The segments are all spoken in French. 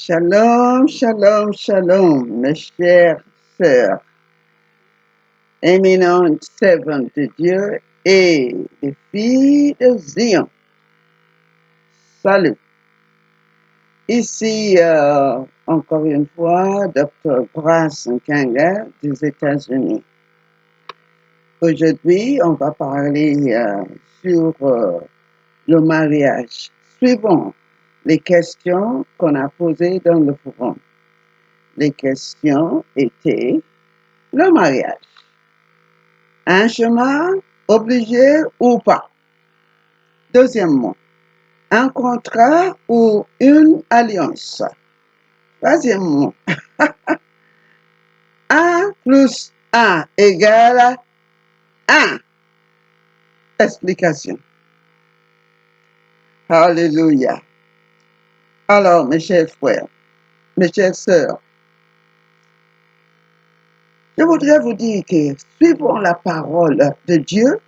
Shalom, shalom, shalom, mes chères sœurs, éminentes servantes de Dieu et les filles de Zion. Salut. Ici, encore une fois, Dr. Brass Nkenga des États-Unis. Aujourd'hui, on va parler sur le mariage. Suivons les questions qu'on a posées dans le forum. Les questions étaient le mariage. Un chemin obligé ou pas? Deuxièmement, un contrat ou une alliance? Troisièmement, 1 plus 1 égale 1. Explication. Alléluia. Alors, mes chers frères, mes chères sœurs, je voudrais vous dire que suivons la parole de Dieu.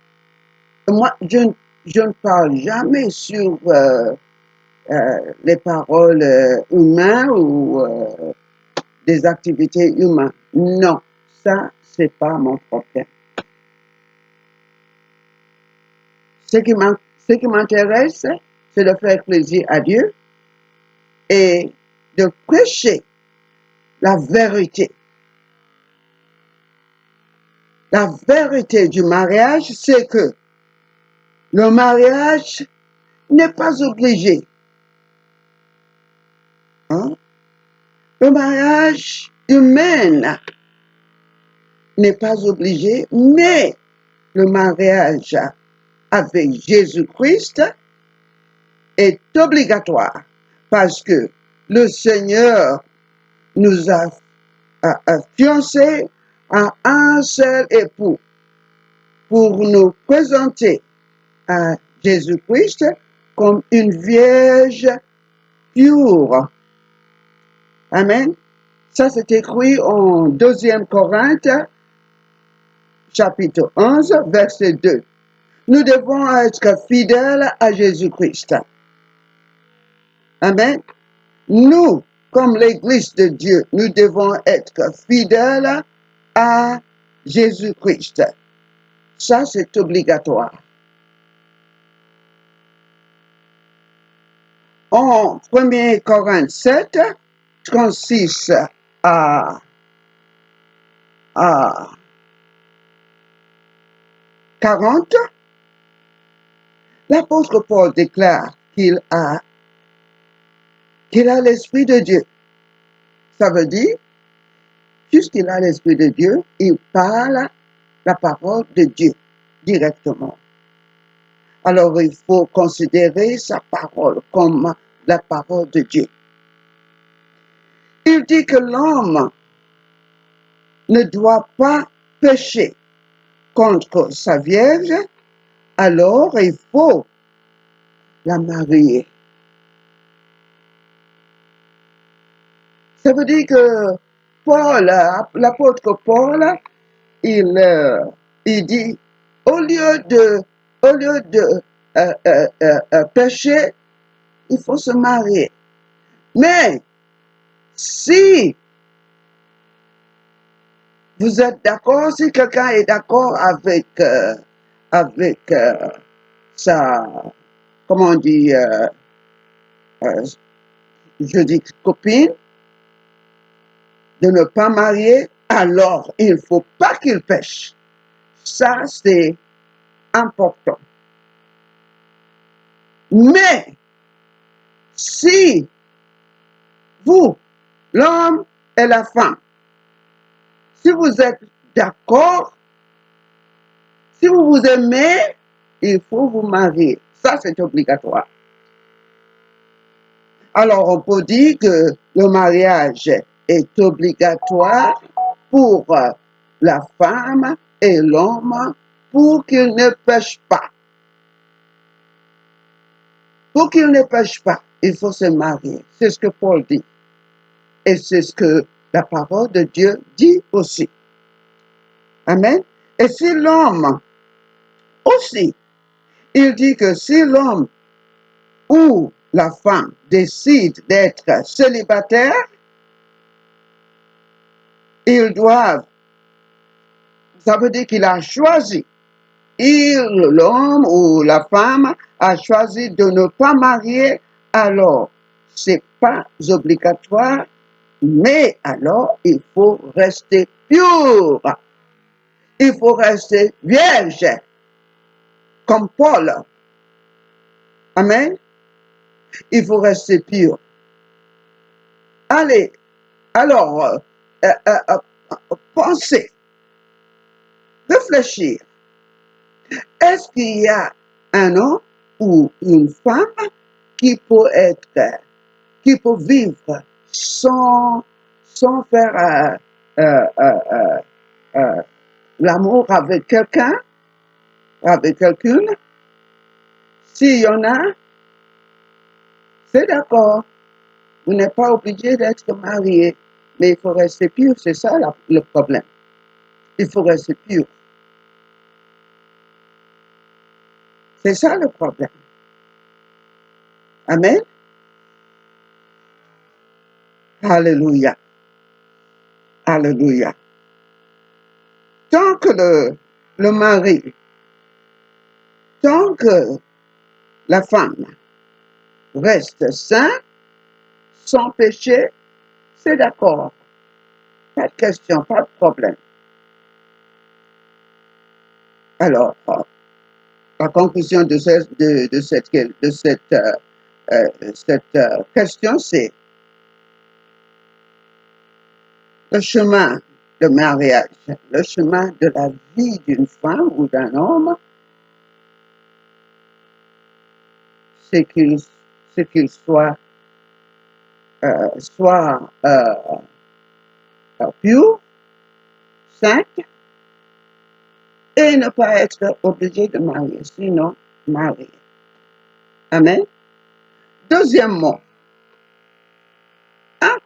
Moi, je ne parle jamais sur les paroles humaines ou des activités humaines. Non, ça, c'est pas mon problème. Ce qui m'intéresse, c'est de faire plaisir à Dieu et de prêcher la vérité. La vérité du mariage, c'est que le mariage n'est pas obligé. Hein? Le mariage humain n'est pas obligé, mais le mariage avec Jésus-Christ est obligatoire parce que le Seigneur nous a fiancés à un seul époux pour nous présenter à Jésus-Christ comme une vierge pure. Amen. Ça, c'est écrit en 2 Corinthiens, chapitre 11, verset 2. Nous devons être fidèles à Jésus-Christ. Amen. Nous, comme l'Église de Dieu, nous devons être fidèles à Jésus-Christ. Ça, c'est obligatoire. En 1 Corinthiens 7, 36 à 40, l'apôtre Paul déclare qu'il a l'Esprit de Dieu. Ça veut dire, puisqu'il a l'Esprit de Dieu, il parle la parole de Dieu directement. Alors, il faut considérer sa parole comme la parole de Dieu. Il dit que l'homme ne doit pas pécher contre sa vierge, alors il faut la marier. Ça veut dire que Paul, l'apôtre Paul, il dit, au lieu de pécher, il faut se marier. Mais si vous êtes d'accord, si quelqu'un est d'accord avec sa, comment on dit, je dis copine, de ne pas marier, alors il ne faut pas qu'il pêche. Ça, c'est important. Mais, si vous, l'homme et la femme, si vous êtes d'accord, si vous vous aimez, il faut vous marier. Ça, c'est obligatoire. Alors, on peut dire que le mariage est obligatoire pour la femme et l'homme pour qu'ils ne pêchent pas. Pour qu'ils ne pêchent pas, il faut se marier. C'est ce que Paul dit. Et c'est ce que la parole de Dieu dit aussi. Amen. Et si l'homme aussi, il dit que si l'homme ou la femme décide d'être célibataire, ils doivent, ça veut dire qu'il a choisi, l'homme ou la femme a choisi de ne pas marier, alors c'est pas obligatoire, mais alors il faut rester pur, il faut rester vierge, comme Paul. Amen. Il faut rester pur. Allez, alors, pensez, réfléchir. Est-ce qu'il y a un homme ou une femme qui qui peut vivre sans faire l'amour avec quelqu'un, avec quelqu'une? S'il y en a, c'est d'accord. Vous n'êtes pas obligé d'être marié, mais il faut rester pur, c'est ça le problème. Il faut rester pur. C'est ça le problème. Amen. Alléluia. Alléluia. Tant que le mari, tant que la femme reste sain, sans péché, c'est d'accord. Pas de question, pas de problème. Alors, la conclusion de cette question, c'est le chemin de mariage, le chemin de la vie d'une femme ou d'un homme, c'est qu'il soit pur, saint, et ne pas être obligé de marier, sinon marier. Amen. Deuxièmement, un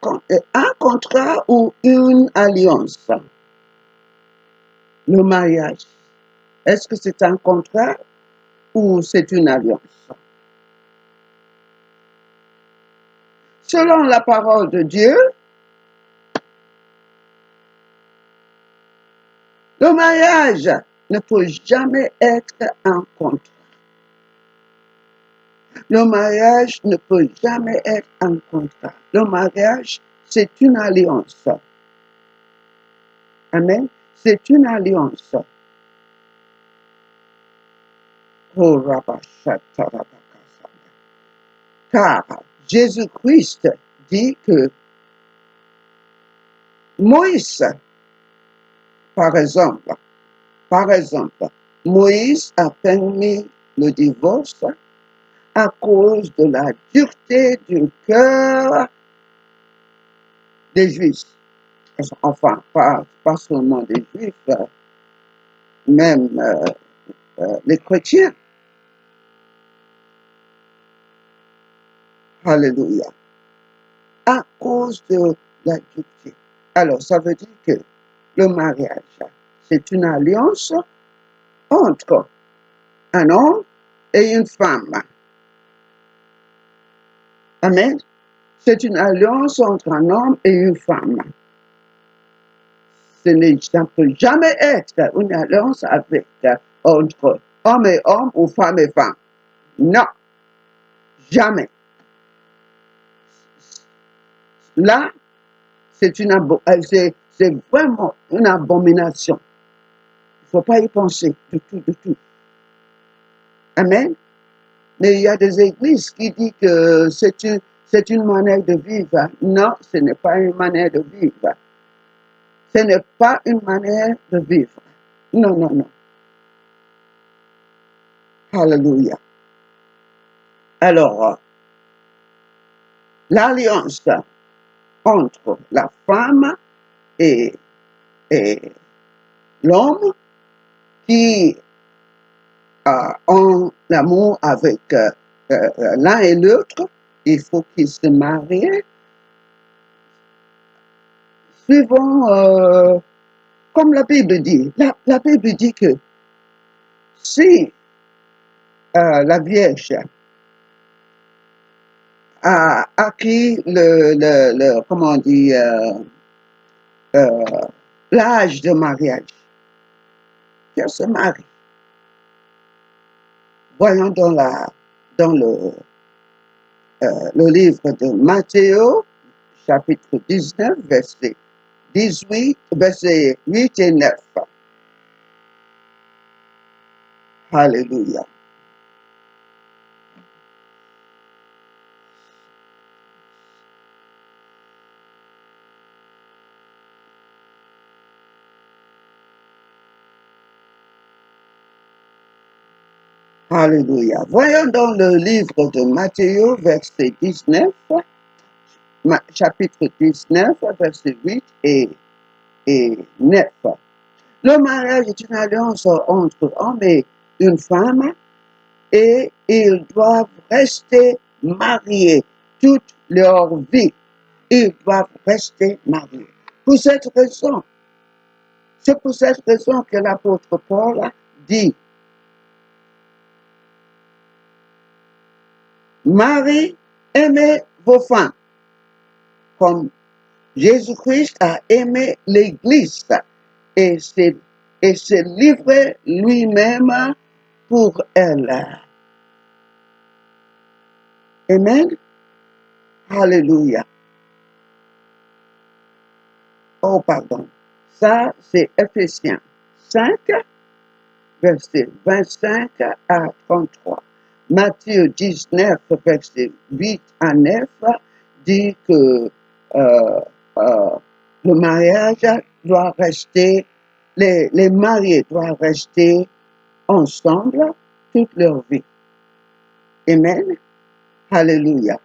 contrat ou une alliance. Le mariage, est-ce que c'est un contrat ou c'est une alliance? Selon la parole de Dieu, le mariage ne peut jamais être un contrat. Le mariage ne peut jamais être un contrat. Le mariage, c'est une alliance. Amen. C'est une alliance. Car Jésus-Christ dit que Moïse, par exemple, Moïse a permis le divorce à cause de la dureté du cœur des Juifs. Enfin, pas seulement des Juifs, même les chrétiens. Alléluia. À cause de la dureté. Alors, ça veut dire que le mariage, c'est une alliance entre un homme et une femme. Amen. C'est une alliance entre un homme et une femme. Ça ne peut jamais être une alliance entre homme et homme ou femme et femme. Non, jamais. Là, c'est vraiment une abomination. Il ne faut pas y penser du tout. Amen. Mais il y a des églises qui disent que c'est une manière de vivre. Non, ce n'est pas une manière de vivre. Ce n'est pas une manière de vivre. Non. Alléluia. Alors, l'alliance entre la femme et l'homme qui ont l'amour avec l'un et l'autre, il faut qu'ils se marient suivant, comme la Bible dit. La Bible dit que si la Vierge à qui comment on dit, euh, l'âge de mariage. Qu'elle se marie. Voyons dans le livre de Matthieu, chapitre 19, verset 18, verset 8 et 9. Alléluia. Alléluia. Voyons dans le livre de Matthieu, verset 19, chapitre 19, verset 8 et 9. Le mariage est une alliance entre homme et une femme et ils doivent rester mariés toute leur vie. Ils doivent rester mariés. Pour cette raison, c'est pour cette raison que l'apôtre Paul dit, Marie, aimez vos femmes, comme Jésus-Christ a aimé l'Église et s'est livré lui-même pour elle. Amen. Alléluia. Oh, pardon. Ça, c'est Ephésiens 5, verset 25 à 33. Matthieu 19, verset 8 à 9, dit que le mariage doit rester, les mariés doivent rester ensemble toute leur vie. Amen. Alléluia.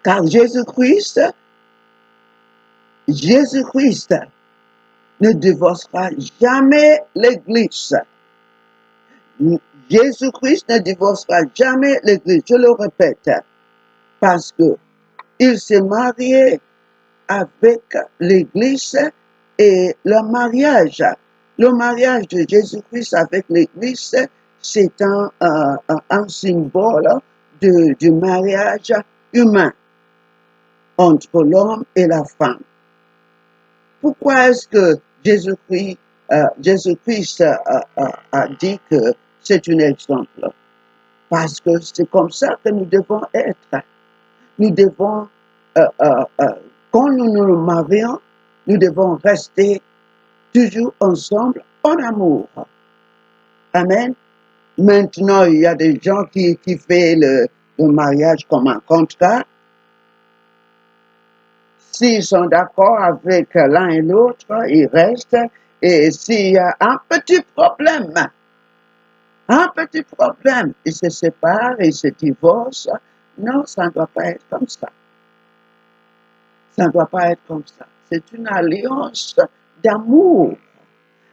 Car Jésus-Christ ne divorcera jamais l'Église. Jésus-Christ ne divorcera jamais l'Église. Je le répète, parce que il s'est marié avec l'Église et le mariage de Jésus-Christ avec l'Église, c'est un symbole du mariage humain entre l'homme et la femme. Pourquoi est-ce que Jésus-Christ a dit que c'est un exemple? Parce que c'est comme ça que nous devons être. Nous devons, quand nous nous marions, nous devons rester toujours ensemble en amour. Amen. Maintenant, il y a des gens qui font le mariage comme un contrat. S'ils sont d'accord avec l'un et l'autre, ils restent. Et s'il y a un petit problème, ils se séparent, ils se divorcent. Non, ça ne doit pas être comme ça. Ça ne doit pas être comme ça. C'est une alliance d'amour.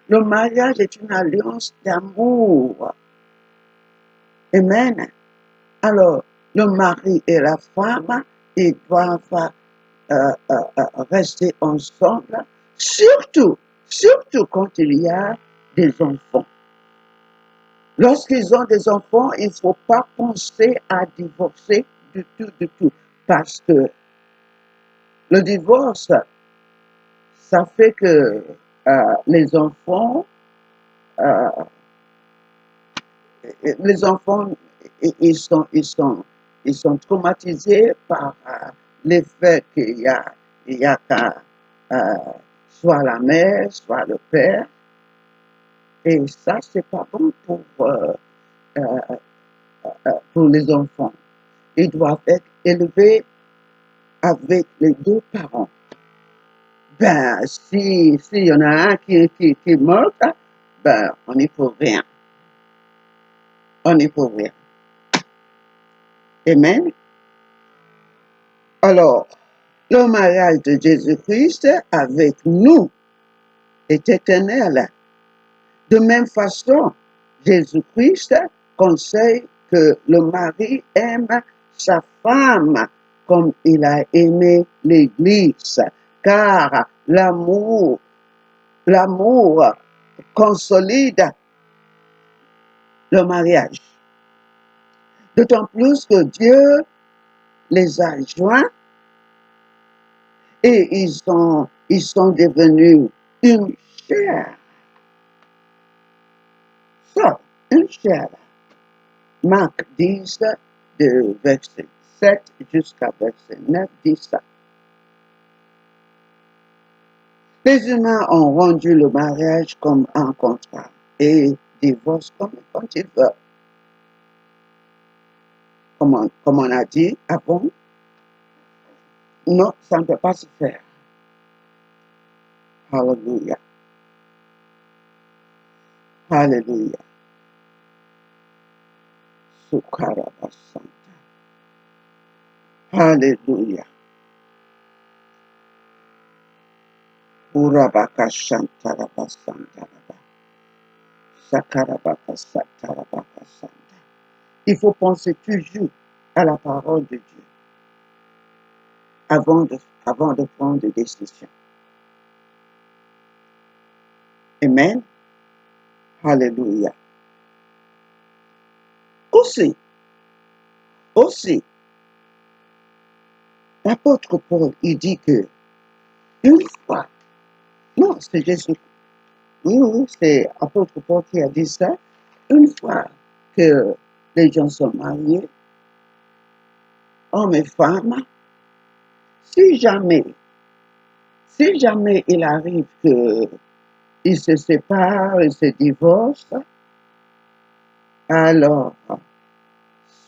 Le mariage est une alliance d'amour. Amen. Alors, le mari et la femme, ils doivent rester ensemble, surtout quand il y a des enfants. Lorsqu'ils ont des enfants, il ne faut pas penser à divorcer du tout, parce que le divorce, ça fait que les enfants, ils sont traumatisés par l'effet qu'il y a qu'à soit la mère, soit le père. Et ça, c'est pas bon pour les enfants. Ils doivent être élevés avec les deux parents. Ben, s'il y en a un qui meurt, ben, on n'y peut rien. On n'y peut rien. Amen. Alors, le mariage de Jésus-Christ avec nous est éternel. De même façon, Jésus-Christ conseille que le mari aime sa femme comme il a aimé l'Église, car l'amour consolide le mariage. D'autant plus que Dieu les a joints et ils sont devenus une chair. Ça, une chair. Marc 10, de verset 7 jusqu'à verset 9, dit ça. Les humains ont rendu le mariage comme un contrat et divorcent comme quand ils veulent. Comme on a dit avant, non, ça ne peut pas se faire. Alléluia. Alléluia. Sukarabasanta. Alléluia. Urabakashantarabasanta. Sakarabakasatarabakasanta. Il faut penser toujours à la parole de Dieu avant de prendre des décisions. Amen. Alléluia. Aussi, l'apôtre Paul, il dit que une fois, non, c'est Jésus, oui, c'est l'apôtre Paul qui a dit ça, une fois que les gens sont mariés, hommes et femmes, si jamais il arrive qu'ils se séparent, ils se divorcent, alors,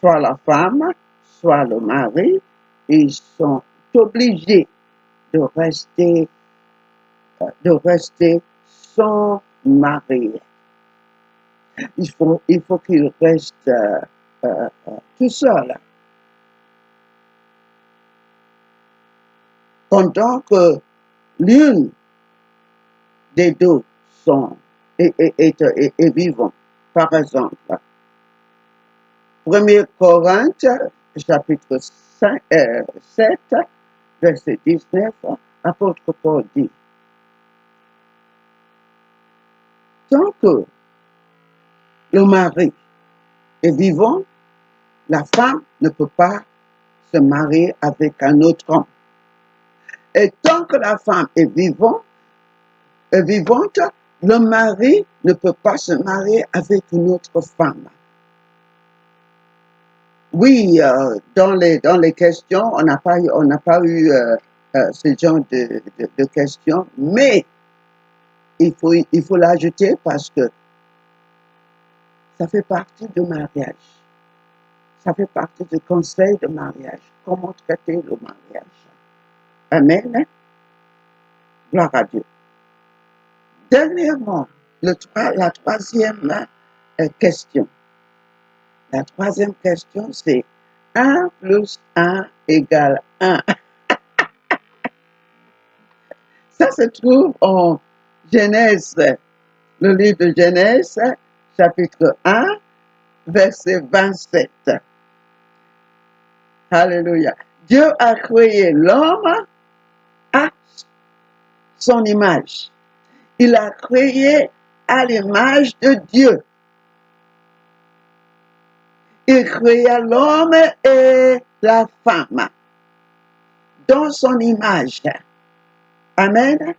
soit la femme, soit le mari, ils sont obligés de rester sans mari. Il faut qu'ils restent tout seuls. Pendant que l'une des deux est vivant. Par exemple, 1 Corinthe, chapitre 7, verset 19, apôtre Paul dit, tant que le mari est vivant, la femme ne peut pas se marier avec un autre homme. Et tant que la femme est vivante, le mari ne peut pas se marier avec une autre femme. Oui, dans les questions, on n'a pas eu ce genre de questions, mais il faut l'ajouter parce que ça fait partie du mariage. Ça fait partie du conseil de mariage. Comment traiter le mariage. Amen. Gloire à Dieu. Dernièrement, la troisième question. La troisième question, c'est 1 plus 1 égale 1. Ça se trouve en Genèse, le livre de Genèse, chapitre 1, verset 27. Alléluia. Dieu a créé l'homme à son image. Il a créé à l'image de Dieu. Il créa l'homme et la femme dans son image. Amen.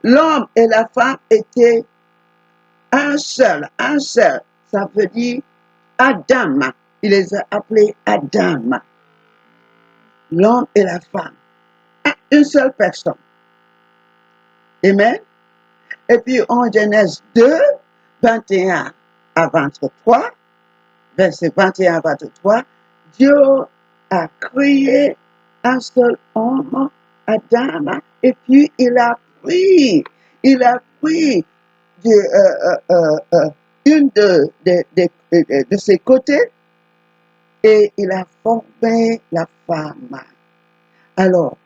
L'homme et la femme étaient un seul. Ça veut dire Adam. Il les a appelés Adam. L'homme et la femme. Une seule personne. Amen. Et puis en Genèse 2, 21 à 23, verset 21 à 23, Dieu a créé un seul homme, Adam, et puis il a pris une de ses côtés et il a formé la femme. Alors,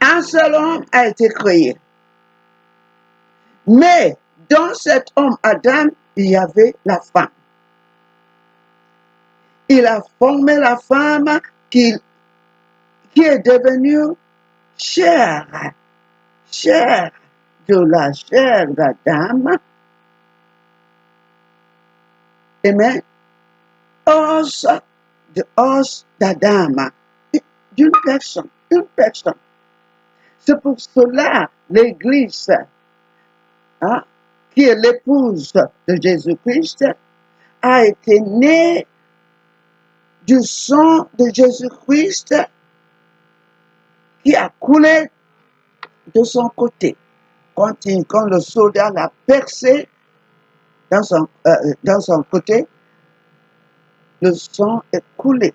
un seul homme a été créé. Mais dans cet homme Adam, il y avait la femme. Il a formé la femme qui est devenue chair de la chair d'Adam. Amen. Os de os d'Adam, d'une personne, une personne. C'est pour cela l'Église, hein, qui est l'épouse de Jésus-Christ, a été née du sang de Jésus-Christ qui a coulé de son côté. Quand le soldat l'a percé dans son côté, le sang est coulé.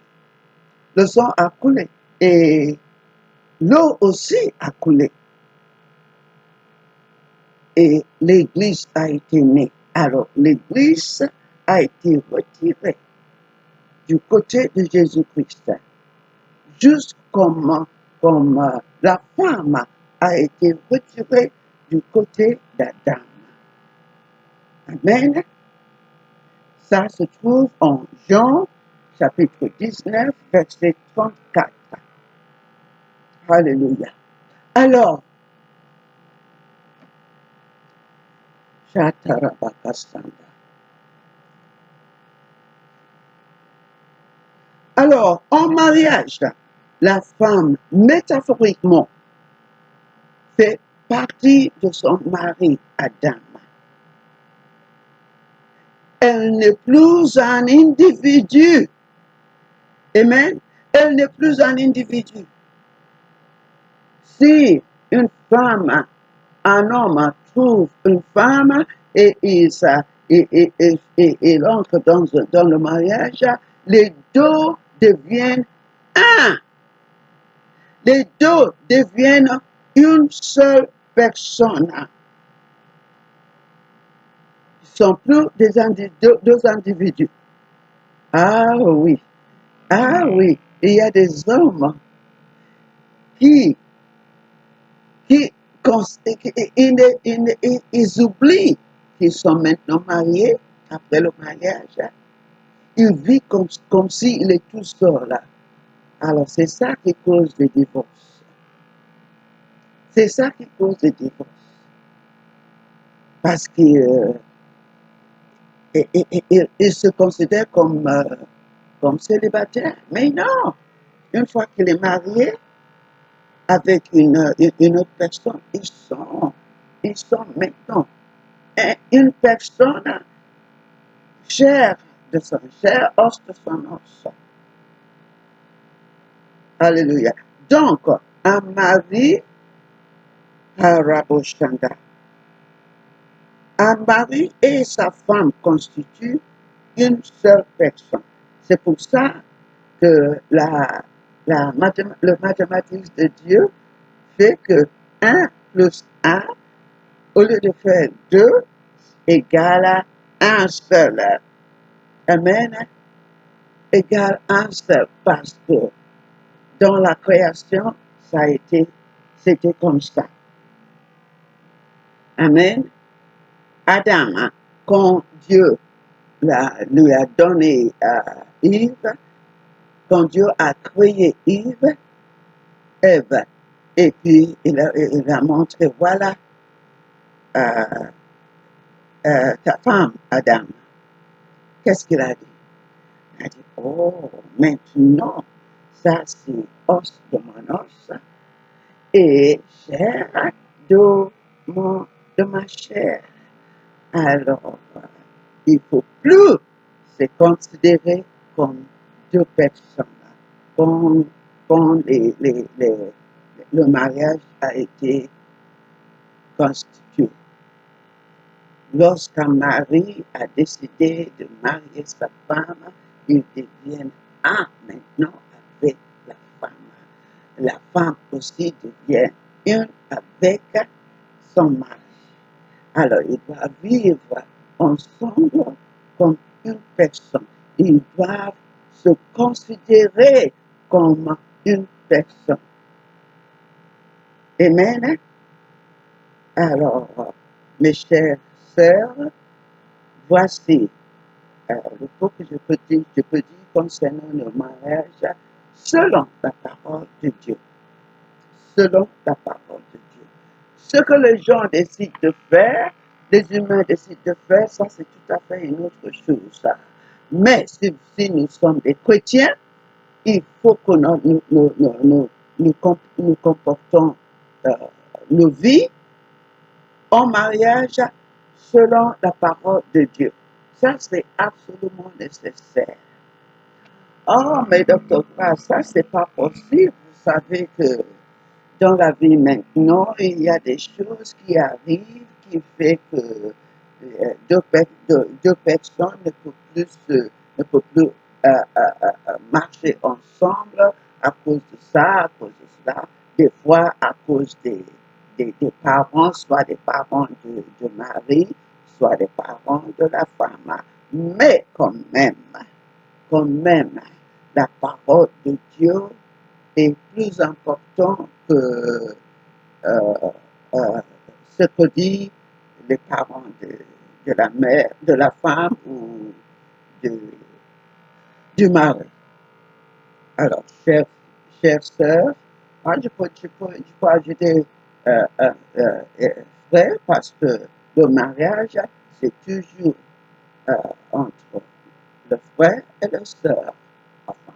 Le sang a coulé. Et l'eau aussi a coulé. Et l'Église a été née. Alors, l'Église a été retirée du côté de Jésus-Christ. Juste comme la femme a été retirée du côté d'Adam. Amen. Ça se trouve en Jean, chapitre 19, verset 34. Alléluia. Alors, en mariage, la femme, métaphoriquement, fait partie de son mari Adam. Elle n'est plus un individu. Amen. Elle n'est plus un individu. Si une femme, un homme trouve une femme et il entre dans le mariage, les deux deviennent un. Les deux deviennent une seule personne. Ils ne sont plus deux individus. Ah oui, ah oui, il y a des hommes qui ils oublient qu'ils sont maintenant mariés, après le mariage. Ils vivent comme s'il est tout seul. Alors c'est ça qui cause des divorces. C'est ça qui cause des divorces. Parce qu'ils se considèrent comme célibataires. Mais non, une fois qu'il est marié avec une autre personne, ils sont maintenant une personne chair de son chair, os de son os. Alléluia. Donc, un mari, un mari et sa femme constituent une seule personne. C'est pour ça que le mathématique de Dieu fait que 1 plus 1, au lieu de faire 2, égale à un seul. Amen. Égale un seul. Parce que dans la création, c'était comme ça. Amen. Adam, quand Dieu lui a donné Ève, quand Dieu a créé Ève, et puis il a montré, voilà ta femme, Adam. Qu'est-ce qu'il a dit? Il a dit, oh, maintenant, ça c'est os de mon os et chair de ma chair. Alors, il ne faut plus se considérer comme deux personnes. Quand le mariage a été constitué. Lorsqu'un mari a décidé de marier sa femme, ils deviennent un maintenant avec la femme. La femme aussi devient une avec son mari. Alors, ils doivent vivre ensemble comme une personne. Ils doivent se considérer comme une personne. Amen. Alors, mes chères sœurs, voici le peu que je peux dire concernant le mariage selon la parole de Dieu. Selon la parole de Dieu. Ce que les gens décident de faire, les humains décident de faire, ça c'est tout à fait une autre chose. Mais si nous sommes des chrétiens, il faut que nous comportons nos vies en mariage selon la parole de Dieu. Ça, c'est absolument nécessaire. Oh, mais docteur Pras, ça, c'est pas possible. Vous savez que dans la vie maintenant, il y a des choses qui arrivent qui fait que deux personnes ne peuvent plus marcher ensemble à cause de ça, à cause de cela. Des fois, à cause des parents, soit des parents de mari, soit des parents de la femme. Mais quand même, la parole de Dieu est plus importante que euh, euh, ce que disent les parents de la mère, de la femme ou de, du mari. Alors, chère sœur, moi, je peux ajouter frère parce que le mariage, c'est toujours entre le frère et la sœur. Enfin,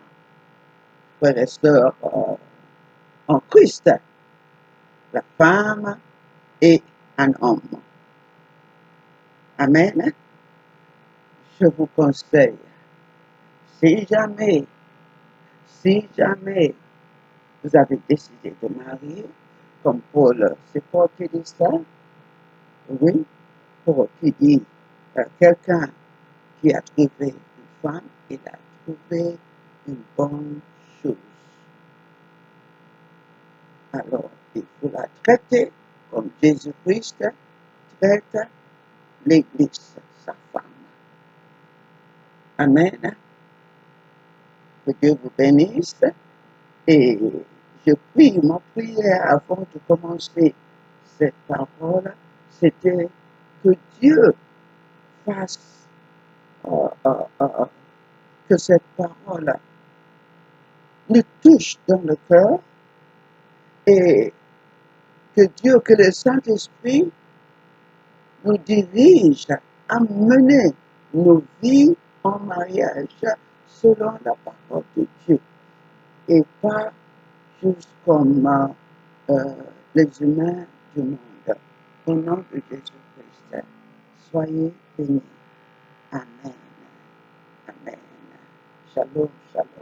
frère et sœur en Christ, la femme et un homme. Amen. Je vous conseille, si jamais, si jamais vous avez décidé de marier, comme Paul, c'est Paul qui dit ça, oui, Paul qui dit, quelqu'un qui a trouvé une femme, il a trouvé une bonne chose. Alors, il faut la traiter comme Jésus-Christ traite l'Église, sa femme. Amen. Que Dieu vous bénisse. Et je prie, ma prière avant de commencer cette parole, c'était que Dieu fasse que cette parole nous touche dans le cœur et que Dieu, que le Saint-Esprit nous dirige à mener nos vies en mariage selon la parole de Dieu et pas juste comme les humains du monde. Au nom de Jésus-Christ, soyez bénis. Amen. Amen. Shalom, shalom.